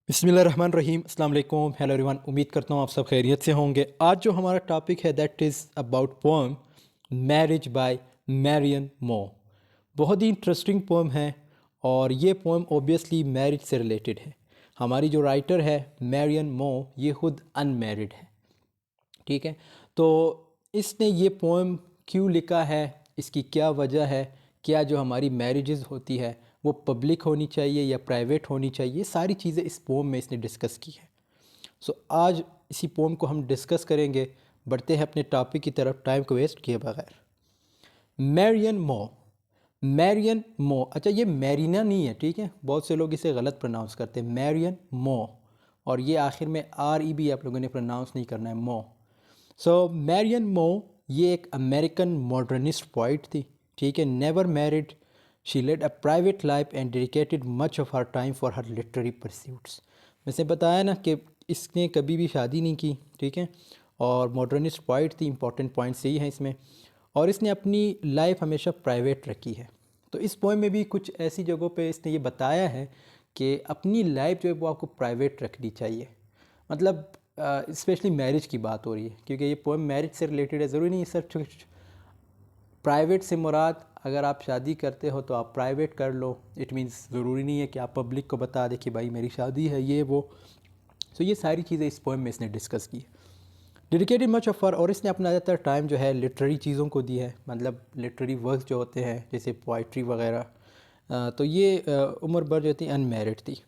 बिस्मिल्लाहिर्रहमानिर्रहीम अस्सलाम वालेकुम हेलो एवरीवन। उम्मीद करता हूँ आप सब खैरियत से होंगे। आज जो हमारा टॉपिक है that is about poem marriage by Marianne Moore. बहुत ही इंटरेस्टिंग पोएम है और ये पोएम ऑब्वियसली मैरिज से रिलेटेड है। हमारी जो राइटर है मैरियन मो, ये खुद अनमैरिड है। ठीक है, तो इसने ये पोएम क्यों लिखा है, इसकी क्या वजह है, क्या जो हमारी मैरिजेज़ होती है वो पब्लिक होनी चाहिए या प्राइवेट होनी चाहिए, ये सारी चीज़ें इस पोम में इसने डिस्कस की है। सो आज इसी पोम को हम डिस्कस करेंगे। बढ़ते हैं अपने टॉपिक की तरफ टाइम को वेस्ट किए बगैर। मैरियन मो, मैरियन मो, अच्छा ये मैरिना नहीं है, ठीक है, बहुत से लोग इसे गलत प्रोनाउंस करते हैं, मैरियन मो, और ये आखिर में आर ई भी आप लोगों ने प्रोनाउंस नहीं करना है, मो। सो मैरियन मो ये एक अमेरिकन मॉडर्निस्ट पोइट थी, ठीक है, never married, she led a private life and dedicated much of her time for her literary pursuits. वैसे बताया ना कि इसने कभी भी शादी नहीं की, ठीक है, और मॉडर्निस्ट पोइट थी, इंपॉर्टेंट पॉइंट्स यही हैं इसमें, और इसने अपनी लाइफ हमेशा प्राइवेट रखी है। तो इस पोएम में भी कुछ ऐसी जगहों पे इसने ये बताया है कि अपनी लाइफ जो है वो आपको प्राइवेट रखनी चाहिए। मतलब स्पेशली मैरिज की बात हो रही है, क्योंकि ये पोएम मैरिज से रिलेटेड है। ज़रूरी नहीं सर, प्राइवेट से मुराद अगर आप शादी करते हो तो आप प्राइवेट कर लो, इट मीन्स ज़रूरी नहीं है कि आप पब्लिक को बता दें कि भाई मेरी शादी है ये वो। सो ये सारी चीज़ें इस पोएम में इसने डिस्कस की। डेडिकेटेड मच ऑफ हर, और इसने अपना ज़्यादातर टाइम जो है लिटरेरी चीज़ों को दी है, मतलब लिटरेरी वर्क जो होते हैं जैसे पोइट्री वगैरह। तो ये उम्र भर जो थी अनमेरिड थी।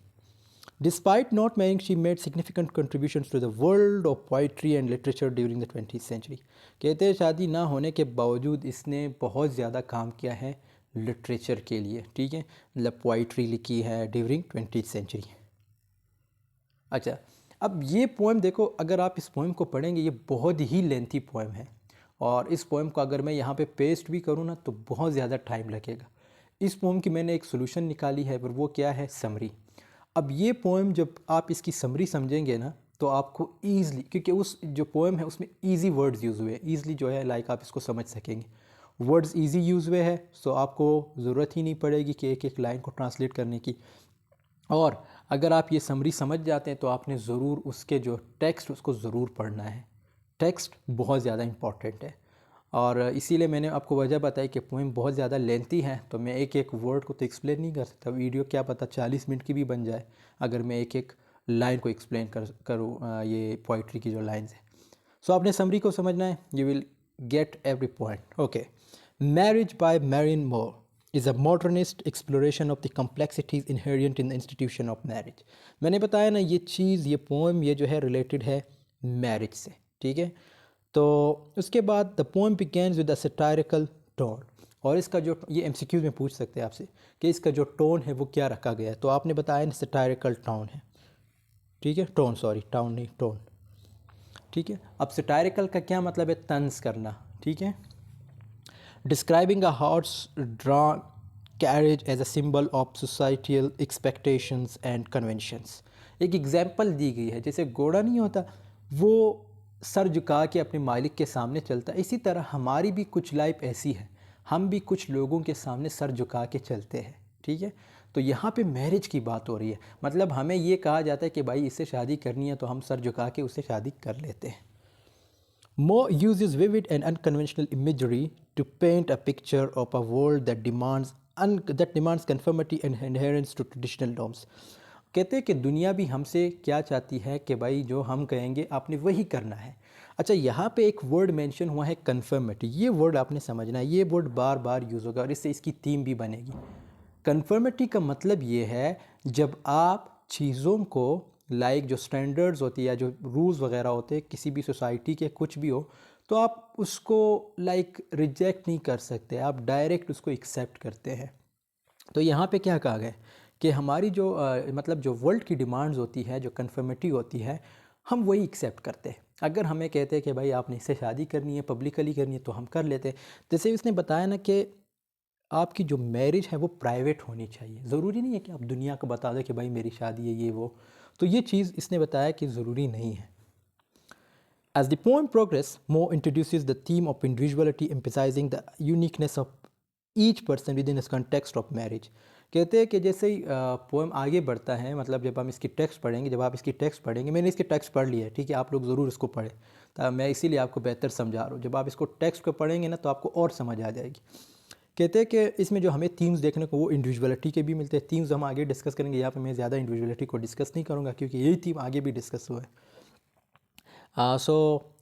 Despite not marrying she made significant contributions to the world of poetry and literature during the 20th century. कहते हैं शादी ना होने के बावजूद इसने बहुत ज़्यादा काम किया है लिटरेचर के लिए, ठीक है, मतलब पोइट्री लिखी है ड्यूरिंग 20th सेंचुरी। अच्छा, अब ये पोएम देखो, अगर आप इस पोएम को पढ़ेंगे ये बहुत ही लेंथी पोएम है, और इस पोएम को अगर मैं यहाँ पे पेस्ट भी करूँ ना तो बहुत ज़्यादा टाइम लगेगा। इस पोएम की मैंने एक सोल्यूशन निकाली है, पर वो क्या है, समरी। अब ये पोएम जब आप इसकी समरी समझेंगे ना तो आपको ईज़िली, क्योंकि उस जो पोएम है उसमें ईजी वर्ड्स यूज़ हुए हैं, ईज़िली जो है लाइक आप इसको समझ सकेंगे। वर्ड्स ईजी यूज़ हुए हैं, सो आपको ज़रूरत ही नहीं पड़ेगी कि एक एक लाइन को ट्रांसलेट करने की। और अगर आप ये समरी समझ जाते हैं तो आपने ज़रूर उसके जो टेक्स्ट उसको ज़रूर पढ़ना है। टेक्स्ट बहुत ज़्यादा इम्पॉर्टेंट है, और इसीलिए मैंने आपको वजह बताई कि पोएम बहुत ज़्यादा लेंथी है, तो मैं एक एक वर्ड को तो एक्सप्लेन नहीं कर सकता। वीडियो क्या पता 40 मिनट की भी बन जाए अगर मैं एक एक लाइन को एक्सप्लेन करूँ ये पोइट्री की जो लाइन्स हैं। सो आपने समरी को समझना है, you will get every point. Okay, marriage by Marianne Moore is a modernist exploration of the complexities inherent in the institution of marriage। मैंने बताया ना ये चीज़, ये पोएम ये जो है रिलेटेड है मैरिज से, ठीक है। तो उसके बाद the poem begins with a satirical tone, और इसका जो ये एमसीक्यूज में पूछ सकते हैं आपसे कि इसका जो टोन है वो क्या रखा गया है, तो आपने बताया ना सटायरिकल टोन है, ठीक है, टोन, सॉरी टाउन नहीं टोन, ठीक है। अब सटायरिकल का क्या मतलब है, तंज करना, ठीक है। Describing a horse-drawn carriage as a symbol of societal expectations and conventions। एक एग्जाम्पल दी गई है, जैसे घोड़ा नहीं होता वो सर झुका के अपने मालिक के सामने चलता है, इसी तरह हमारी भी कुछ लाइफ ऐसी है, हम भी कुछ लोगों के सामने सर झुका के चलते हैं, ठीक है। तो यहाँ पे मैरिज की बात हो रही है, मतलब हमें ये कहा जाता है कि भाई इससे शादी करनी है तो हम सर झुका के उससे शादी कर लेते हैं। Moore uses vivid and unconventional imagery to paint a picture of a world that demands conformity and adherence to traditional norms। कहते हैं कि दुनिया भी हमसे क्या चाहती है कि भाई जो हम कहेंगे आपने वही करना है। अच्छा, यहाँ पे एक वर्ड मेंशन हुआ है कन्फर्मिटी, ये वर्ड आपने समझना है, ये वर्ड बार बार यूज़ होगा और इससे इसकी थीम भी बनेगी। कन्फर्मिटी का मतलब ये है जब आप चीज़ों को लाइक जो स्टैंडर्ड्स होती है या जो रूल्स वगैरह होते हैं किसी भी सोसाइटी के कुछ भी हो, तो आप उसको लाइक रिजेक्ट नहीं कर सकते, आप डायरेक्ट उसको एक्सेप्ट करते हैं। तो यहाँ पे क्या कहा गया कि हमारी जो मतलब जो वर्ल्ड की डिमांड्स होती है, जो कन्फर्मिटी होती है, हम वही एक्सेप्ट करते हैं। अगर हमें कहते हैं कि भाई आपने इससे शादी करनी है, पब्लिकली करनी है, तो हम कर लेते हैं। जैसे उसने बताया ना कि आपकी जो मैरिज है वो प्राइवेट होनी चाहिए, ज़रूरी नहीं है कि आप दुनिया को बता दें कि भाई मेरी शादी है ये वो। तो ये चीज़ इसने बताया कि ज़रूरी नहीं है। As the poem progresses, Moore introduces the theme of individuality, emphasizing the uniqueness of each person within its context of marriage। कहते हैं कि जैसे ही पोएम आगे बढ़ता है, मतलब जब हम इसकी टेक्स्ट पढ़ेंगे, जब आप इसकी टेक्स्ट पढ़ेंगे, मैंने इसकी टेक्स्ट पढ़ लिया है, ठीक है, आप लोग ज़रूर इसको पढ़ें, तो मैं इसीलिए आपको बेहतर समझा रहा हूँ। जब आप इसको टेक्स्ट को पढ़ेंगे ना तो आपको और समझ आ जाएगी। कहते हैं कि इसमें जो हमें थीम्स देखने को वो इंडिविजुअलिटी के भी मिलते हैं। थीम्स हम आगे डिस्कस करेंगे, यहाँ पे मैं ज़्यादा इंडिविजुअलिटी को डिस्कस नहीं करूँगा क्योंकि यही थीम आगे भी डिस्कस हुआ है। सो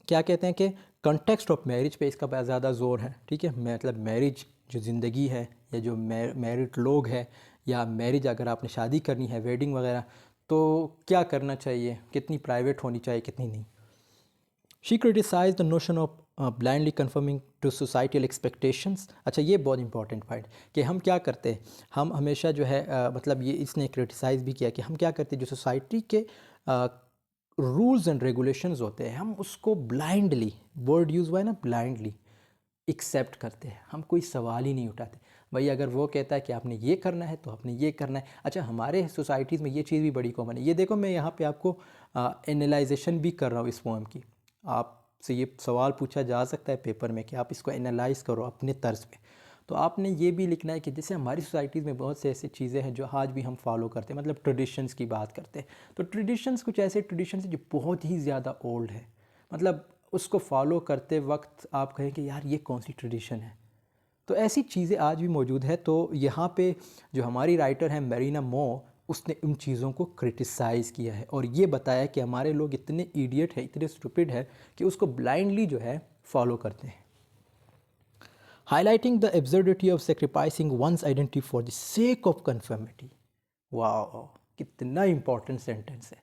क्या कहते हैं कि कंटेक्स्ट ऑफ मैरिज पे इसका बहुत ज़्यादा ज़ोर है, ठीक है। मतलब मैरिज जो ज़िंदगी है, या जो मैरिड लोग हैं, या मैरिज अगर आपने शादी करनी है, वेडिंग वगैरह, तो क्या करना चाहिए, कितनी प्राइवेट होनी चाहिए, कितनी नहीं। She criticise the notion of blindly conforming to societal expectations. अच्छा, ये बहुत इंपॉर्टेंट पॉइंट कि हम क्या करते हैं, हम हमेशा जो है मतलब ये इसने क्रिटिसाइज़ भी किया कि हम क्या करते हैं, जो सोसाइटी के रूल्स एंड रेगुलेशंस होते हैं, हम उसको ब्लाइंडली, वर्ड यूज़ हुआ है ना, ब्लाइंडली एक्सेप्ट करते हैं। हम कोई सवाल ही नहीं उठाते। भाई अगर वो कहता है कि आपने ये करना है तो आपने ये करना है। अच्छा, हमारे सोसाइटीज़ में ये चीज़ भी बड़ी कॉमन है। ये देखो, मैं यहाँ पे आपको एनालाइजेशन भी कर रहा हूँ इस पोएम की। आपसे ये सवाल पूछा जा सकता है पेपर में कि आप इसको एनालाइज करो अपने तर्ज पे। तो आपने ये भी लिखना है कि जैसे हमारी सोसाइटीज़ में बहुत से ऐसी चीज़ें हैं जो आज भी हम फॉलो करते हैं, मतलब ट्रेडिशंस की बात करते हैं। तो ट्रेडिशंस कुछ ऐसे ट्रेडिशंस हैं जो बहुत ही ज़्यादा ओल्ड है, मतलब उसको फॉलो करते वक्त आप कहें कि यार ये कौन सी ट्रेडिशन है। तो ऐसी चीज़ें आज भी मौजूद है। तो यहाँ पे जो हमारी राइटर है मेरीना मो, उसने उन चीज़ों को क्रिटिसाइज़ किया है और ये बताया कि हमारे लोग इतने इडियट है, इतने स्टूपिड है कि उसको ब्लाइंडली जो है फॉलो करते हैं। Highlighting the absurdity of sacrificing one's identity for the sake of conformity. वाह, कितना इंपॉर्टेंट सेंटेंस है।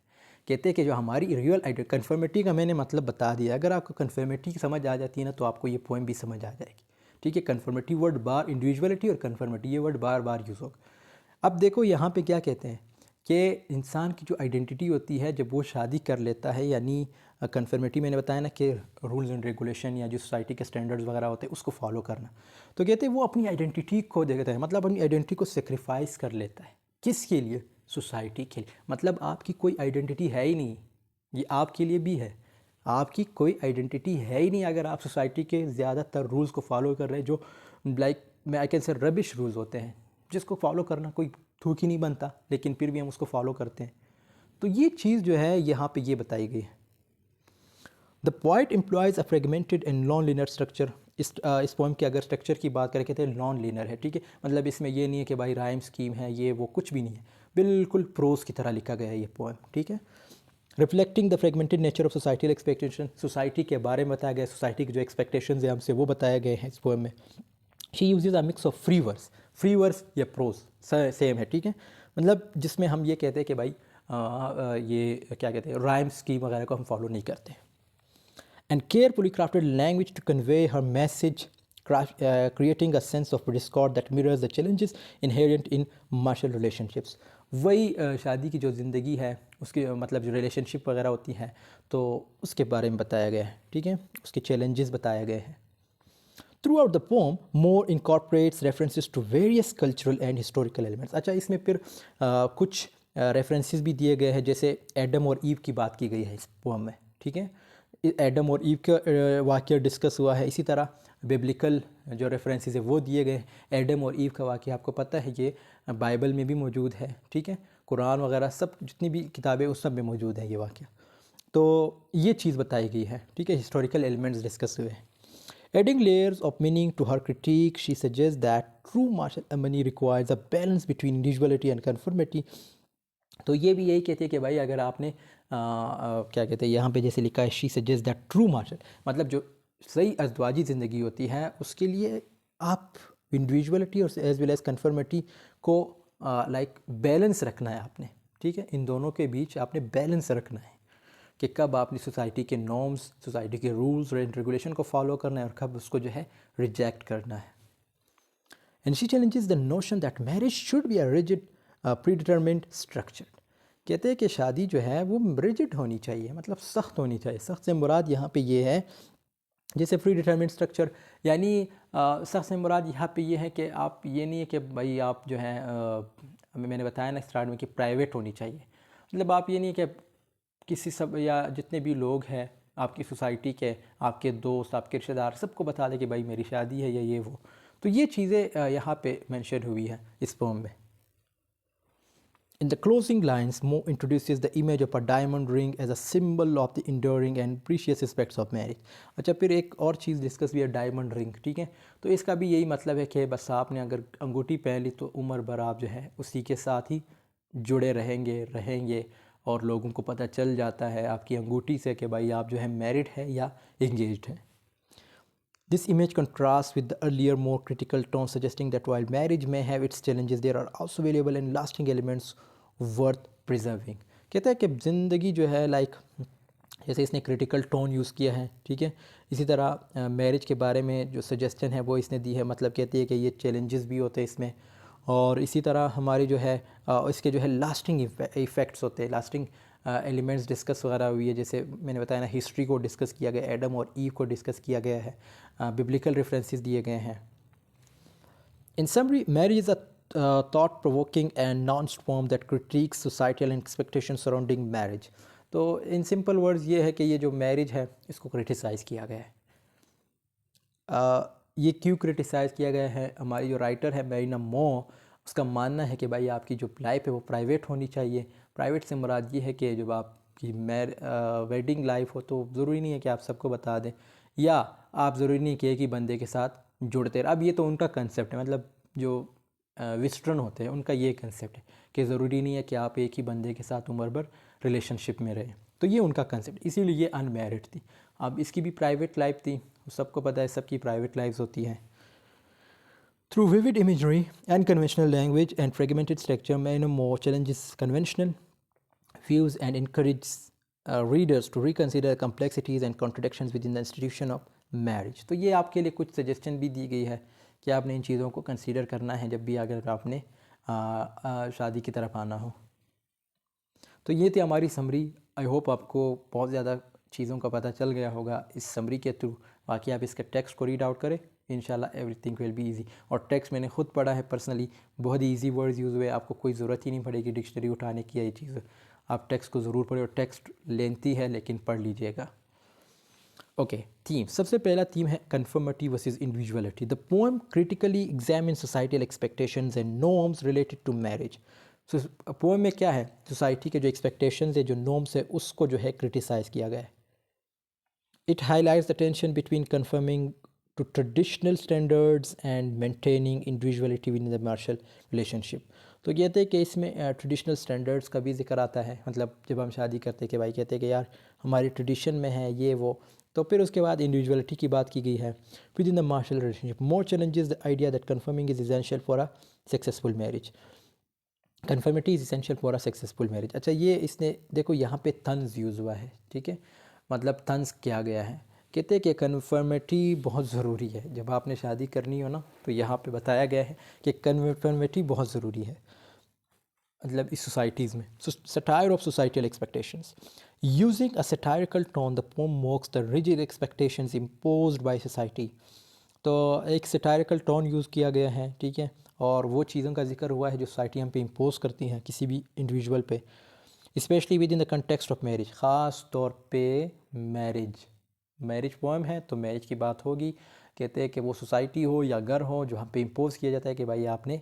कहते हैं कि जो हमारी रियल आइडेंटिटी, कन्फर्मिटी का मैंने मतलब बता दिया। अगर आपको कन्फर्मिटी समझ आ जाती है ना तो आपको ये पोएम भी समझ आ जाएगी, ठीक है। कन्फर्मिटी वर्ड बार, इंडिविजुअलिटी और कन्फर्मिटी, ये वर्ड बार बार यूज़ होगा। अब देखो यहाँ पे क्या कहते हैं कि इंसान की जो आइडेंटिटी होती है जब वो शादी कर लेता है, यानी कन्फर्मिटी मैंने बताया ना कि रूल्स एंड रेगुलेशन या जो सोसाइटी के स्टैंडर्ड्स वगैरह होते हैं उसको फॉलो करना। तो कहते हैं वो अपनी आइडेंटिटी खो देता है, मतलब अपनी आइडेंटिटी को सेक्रीफाइस कर लेता है। किसके लिए? सोसाइटी के लिए। मतलब आपकी कोई आइडेंटिटी है ही नहीं, ये आपके लिए भी है। आपकी कोई आइडेंटिटी है ही नहीं अगर आप सोसाइटी के ज़्यादातर रूल्स को फॉलो कर रहे हैं, जो लाइक मैं I can say rubbish rules होते हैं, जिसको फॉलो करना कोई थूक ही नहीं बनता, लेकिन फिर भी हम उसको फॉलो करते हैं। तो ये चीज़ जो है यहाँ पे ये बताई गई है। The poet employees a fragmented and non linear structure. इस पोएम की अगर स्ट्रक्चर की बात करें, कहते हैं नॉन लीनियर है, ठीक है। मतलब इसमें ये नहीं है कि भाई राइम स्कीम है, ये वो कुछ भी नहीं है, बिल्कुल प्रोज की तरह लिखा गया है ये पोएम, ठीक है। Reflecting the fragmented nature of societal expectation, society के बारे में बताया गया, सोसाइटी के जो एक्सपेक्टेशंस है हमसे वो बताए गए हैं इस पोएम में। She uses a mix of free verse या प्रोज सेम है, ठीक है। मतलब जिसमें हम ये कहते हैं कि भाई ये क्या कहते हैं, राइम स्कीम वगैरह को हम फॉलो नहीं करते। And carefully crafted language to convey her message, creating a sense of discord that mirrors the challenges inherent in martial relationships। वही शादी की जो ज़िंदगी है उसकी मतलब जो रिलेशनशिप वगैरह होती हैं तो उसके बारे में बताया गया है, ठीक है, उसके चैलेंजेस बताए गए हैं। Throughout the poem, Moore incorporates references to various cultural and historical elements। अच्छा, इसमें फिर कुछ रेफरेंसेस भी दिए गए हैं, जैसे एडम और ईव की बात की गई है इस पोम में, ठीक है। एडम और ईव का वाक़या डिस्कस हुआ है। इसी तरह बिब्लिकल जो रेफरेंसेस है वो दिए गए। एडम और ईव का वाक़या आपको पता है ये बाइबल में भी मौजूद है, ठीक है। कुरान वगैरह सब जितनी भी किताबें उस सब में मौजूद है ये वाक़या। तो ये चीज़ बताई गई है, ठीक है। हिस्टोरिकल एलिमेंट्स डिस्कस हुए हैं। Adding layers of meaning to her critique, she suggests that true martial harmony requires a balance between individuality and conformity। तो ये भी यही कहती है कि भाई अगर आपने क्या कहते हैं यहाँ पे जैसे लिखा है, she suggest that true marshal, मतलब जो सही अज़दवाजी ज़िंदगी होती है उसके लिए आप इंडिविजुअलिटी और एज वेल एज़ कन्फर्मिटी को लाइक बैलेंस रखना है आपने, ठीक है। इन दोनों के बीच आपने बैलेंस रखना है कि कब आपने सोसाइटी के नॉर्म्स, सोसाइटी के रूल्स एंड रेगुलेशन को फॉलो करना है और कब उसको जो है रिजेक्ट करना है। And she challenges the notion that marriage should be a rigid predetermined structured. कहते हैं कि शादी जो है वो रिजिड होनी चाहिए, मतलब सख्त होनी चाहिए। सख्त से मुराद यहाँ पे ये है जैसे प्री डिटर्मिनेट स्ट्रक्चर, यानी सख्त से मुराद यहाँ पे ये है कि आप ये नहीं है कि भाई आप जो है मैंने बताया ना स्टार्ट में कि प्राइवेट होनी चाहिए। मतलब आप ये नहीं है कि किसी सब या जितने भी लोग हैं आपकी सोसाइटी के, आपके दोस्त, आपके रिश्तेदार, सबको बता दें कि भाई मेरी शादी है या ये वो। तो ये चीज़ें यहाँ पे मेंशन हुई है इस पोम में। In the closing lines, Mo introduces the image of a diamond ring as a symbol of the enduring and precious aspects of marriage. अच्छा, फिर एक और चीज़ डिस्कस भी है, डायमंड रिंग, ठीक है। तो इसका भी यही मतलब है कि बस आपने अगर अंगूठी पहन ली तो उम्र भर आप जो है उसी के साथ ही जुड़े रहेंगे और लोगों को पता चल जाता है आपकी अंगूठी से कि भाई आप जो है मैरिड है या एंगेज्ड हैं। This image contrasts with the earlier, more critical tone, suggesting that while marriage may have its challenges, there are also valuable and lasting elements worth preserving. कहता है कि ज़िंदगी जो है लाइक, जैसे इसने क्रिटिकल टोन यूज़ किया है, ठीक है। इसी तरह मैरिज के बारे में जो सजेशन है वो इसने दी है, मतलब कहती है कि ये चैलेंजेस भी होते हैं इसमें, और इसी तरह हमारी जो है इसके जो है लास्टिंग इफ़ेक्ट्स होते हैं, लास्टिंग एलिमेंट्स डिस्कस वगैरह हुई है। जैसे मैंने बताया ना, हिस्ट्री को डिस्कस किया गया, एडम और ईव को डिस्कस किया गया है, बिब्लिकल रेफरेंसेस दिए गए हैं। इन summary, marriage is a thought provoking and Nernst form that critics societal expectation surrounding marriage. तो इन सिंपल वर्ड्स ये है कि ये जो मैरिज है इसको क्रिटिसाइज़ किया गया है। ये क्यों क्रिटिसाइज़ किया गया है? हमारी जो राइटर है मेरीना मो, उसका मानना है कि भाई आपकी जो लाइफ है वो प्राइवेट होनी चाहिए। प्राइवेट से मुराद ये है कि जब आपकी वेडिंग लाइफ हो तो ज़रूरी नहीं है कि आप सबको बता दें, या आप ज़रूरी नहीं कि एक ही बंदे के साथ जुड़ते रहे। अब ये तो उनका कंसेप्ट है, मतलब जो वेस्टर्न होते हैं उनका ये कंसेप्ट है कि ज़रूरी नहीं है कि आप एक ही बंदे के साथ उम्र भर रिलेशनशिप में रहें। तो ये उनका कंसेप्ट, इसीलिए ये अनमैरिड थी। अब इसकी भी प्राइवेट लाइफ थी, सबको पता है सबकी प्राइवेट लाइफ्स होती हैं। Through vivid imagery, unconventional language, and fragmented structure, Maino Moore challenges conventional views and encourages readers to reconsider complexities and contradictions within the institution of marriage. तो ये आपके लिए कुछ सजेशन भी दी गई है कि आपने इन चीज़ों को कंसीडर करना है जब भी अगर आपने शादी की तरफ आना हो। तो ये थी हमारी समरी। आई होप आपको बहुत ज़्यादा चीज़ों का पता चल गया होगा इस समरी के थ्रू। बाकी आप इसके टेक्स्ट को रीड आउट करें, इंशाल्लाह एवरीथिंग विल बी इजी। और टेक्स्ट मैंने खुद पढ़ा है पर्सनली, बहुत ही ईजी वर्ड्स यूज़ हुए, आपको कोई ज़रूरत ही नहीं पड़ेगी डिक्शनरी उठाने की ये चीज़। आप टेक्स्ट को ज़रूर पढ़ें, और टेक्स्ट लेंथी है लेकिन पढ़ लीजिएगा। Okay, theme. सबसे पहला थीम है conformity versus individuality. The poem critically examine societal expectations and norms related to marriage. So poem में क्या है, सोसाइटी के जो एक्सपेक्टेशंस है, जो नॉर्म्स है, उसको जो है क्रिटिसाइज़ किया गया है। It highlights the tension between conforming to traditional standards and maintaining individuality within the marital relationship. तो कहते हैं कि इसमें ट्रेडिशनल स्टैंडर्ड्स का भी जिक्र आता है, मतलब जब हम शादी करते हैं कि भाई कहते हैं कि यार हमारी ट्रेडिशन में है ये वो, तो फिर उसके बाद इंडिविजुअलिटी की बात की गई है with in the marital relationship. More challenges the idea that conforming is essential for a successful marriage. Conformity is essential for a successful marriage. अच्छा, ये इसने देखो यहाँ पे तंज यूज़ हुआ है, ठीक है, मतलब तंज किया गया है। कहते हैं कि कन्फर्मिटी बहुत ज़रूरी है, जब आपने शादी करनी हो ना तो यहाँ पे बताया गया है कि कन्फर्मिटी बहुत ज़रूरी है, मतलब इस सोसाइटीज़ में। Satire of societal expectations. Using a satirical tone the pome मॉक्स the rigid expectations imposed by society. तो एक सटायरिकल टोन यूज़ किया गया है, ठीक है, और वो चीज़ों का जिक्र हुआ है जो सोसाइटी हम पे इम्पोज करती हैं किसी भी इंडिविजुअल पे, specially with in the context of marriage. ख़ास तौर पे मैरिज पोएम है तो मैरिज की बात होगी। कहते हैं कि वो सोसाइटी हो या घर हो जो हम पे इम्पोज किया जाता है कि भाई आपने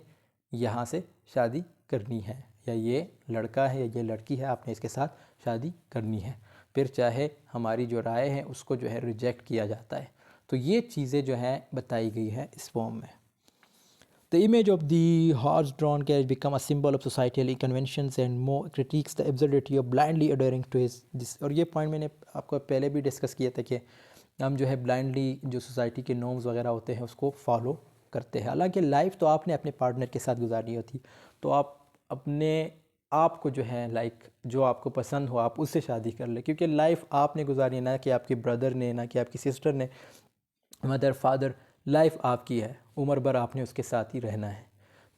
यहाँ से शादी करनी है, या ये लड़का है या ये लड़की है, आपने इसके साथ शादी करनी है। फिर चाहे हमारी जो राय है उसको जो है रिजेक्ट किया जाता है। तो ये चीज़ें जो है बताई गई है इस फॉर्म में। The image of the horse-drawn carriage become a symbol of societal conventions and more critiques the absurdity of blindly adhering to this। और ये पॉइंट मैंने आपको पहले भी डिस्कस किया था कि हम जो है ब्लाइंडली जो सोसाइटी के नॉर्म्स वगैरह होते हैं उसको फॉलो करते हैं। हालांकि लाइफ तो आपने अपने पार्टनर के साथ गुजारनी होती, तो आप अपने आप को जो है लाइक जो आपको पसंद हो आप उससे शादी कर ले, क्योंकि लाइफ आपने गुजारनी, ना कि आपके ब्रदर ने, ना कि आपकी सिस्टर ने, मदर फादर। लाइफ आपकी है, उम्र भर आपने उसके साथ ही रहना है।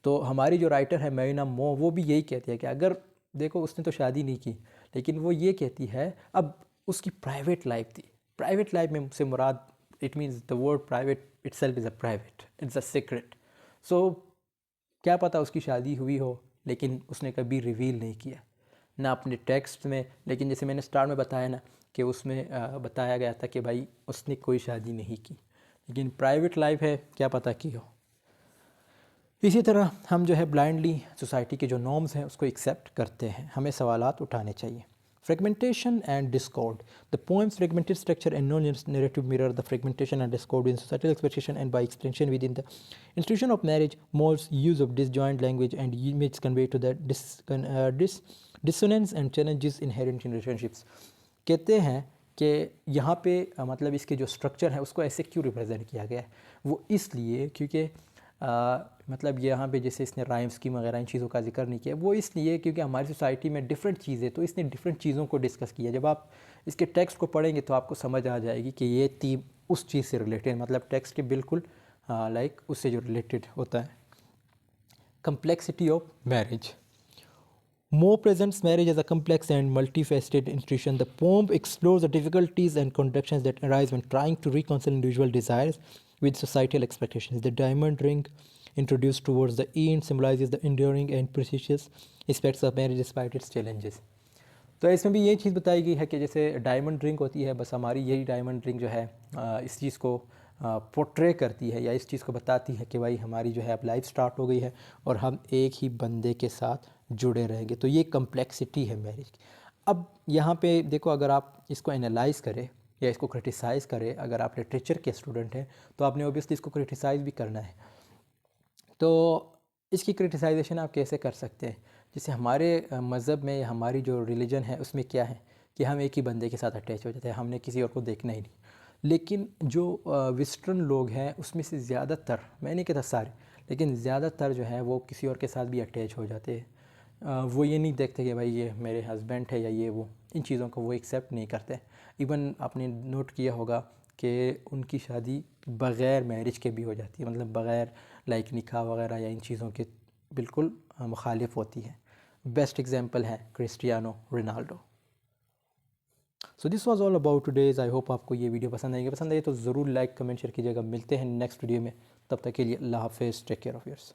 तो हमारी जो राइटर है मेरीना मो, वो भी यही कहती है कि अगर देखो उसने तो शादी नहीं की, लेकिन वो ये कहती है अब उसकी प्राइवेट लाइफ थी। प्राइवेट लाइफ में से मुराद, it means the word private itself is a private, it's a secret. So क्या पता उसकी शादी हुई हो लेकिन उसने कभी रिवील नहीं किया, ना अपने टेक्स्ट में। लेकिन जैसे मैंने स्टार्ट में बताया ना कि उसमें बताया गया था कि भाई उसने कोई शादी नहीं की, लेकिन प्राइवेट लाइफ है, क्या पता की हो। इसी तरह हम जो है ब्लाइंडली सोसाइटी के जो नॉर्म्स हैं उसको एक्सेप्ट करते हैं, हमें सवालात उठाने चाहिए। Fragmentation and discord. The poem's fragmented structure and non-narrative mirror the fragmentation and discord in societal expectation and by extension within the institution of marriage. More's use of disjoint language and image convey to the dissonance and challenges inherent in relationships. कहते हैं कि यहाँ पे मतलब इसके जो structure है उसको ऐसे क्यों रिप्रेजेंट किया गया है, वो इसलिए क्योंकि मतलब यहाँ पे जैसे इसने राइम स्कीम वगैरह इन चीज़ों का जिक्र नहीं किया, वो इसलिए क्योंकि हमारी सोसाइटी में डिफरेंट चीज़ें, तो इसने डिफरेंट चीज़ों को डिस्कस किया। जब आप इसके टेक्स्ट को पढ़ेंगे तो आपको समझ आ जाएगी कि ये थीम उस चीज़ से रिलेटेड, मतलब टेक्स्ट के बिल्कुल लाइक उससे जो रिलेटेड होता है। Complexity of marriage. Moore presents marriage as a complex and multifaceted institution. The poem explores the difficulties and contradictions that arise when trying to reconcile individual desires with societal expectations. The diamond ring introduced towards the end symbolizes the enduring and precious aspects of marriage despite its challenges. तो इसमें भी ये चीज़ बताई गई है कि जैसे diamond ring होती है, बस हमारी यही डायमंड रिंग जो है इस चीज़ को पोर्ट्रे करती है या इस चीज़ को बताती है कि भाई हमारी जो है अब लाइफ स्टार्ट हो गई है और हम एक ही बंदे के साथ जुड़े रहेंगे। तो ये कम्प्लेक्सिटी है मैरिज की। अब यहाँ पे देखो, अगर आप इसको एनालाइज़ करें या इसको क्रिटिसाइज़ करें, अगर आप लिटरेचर के स्टूडेंट हैं तो आपने ओबियसली इसको क्रिटिसाइज़ भी करना है। तो इसकी क्रिटिसाइजेशन आप कैसे कर सकते हैं? जैसे हमारे मज़हब में या हमारी जो रिलीजन है उसमें क्या है कि हम एक ही बंदे के साथ अटैच हो जाते हैं, हमने किसी और को देखना ही नहीं। लेकिन जो वेस्टर्न लोग हैं उसमें से ज़्यादातर, मैं नहीं कहता सारे, लेकिन ज़्यादातर जो है वो किसी और के साथ भी अटैच हो जाते हैं। वो ये नहीं देखते कि भाई ये मेरे हस्बैंड है या ये वो, इन चीज़ों को वो एक्सेप्ट नहीं करते। इवन आपने नोट किया होगा कि उनकी शादी बग़ैर मैरिज के भी हो जाती है, मतलब बग़ैर लाइक निकाह वगैरह या इन चीज़ों के बिल्कुल मुखालिफ होती है। बेस्ट एग्जांपल है Cristiano Ronaldo. So this was all about today's. I hope आपको ये वीडियो पसंद आएगी। पसंद आए तो ज़रूर लाइक कमेंट शेयर कीजिएगा। मिलते हैं नेक्स्ट वीडियो में, तब तक के लिए अल्लाह हाफ़िज़, टेक केयर ऑफ़ योर्स।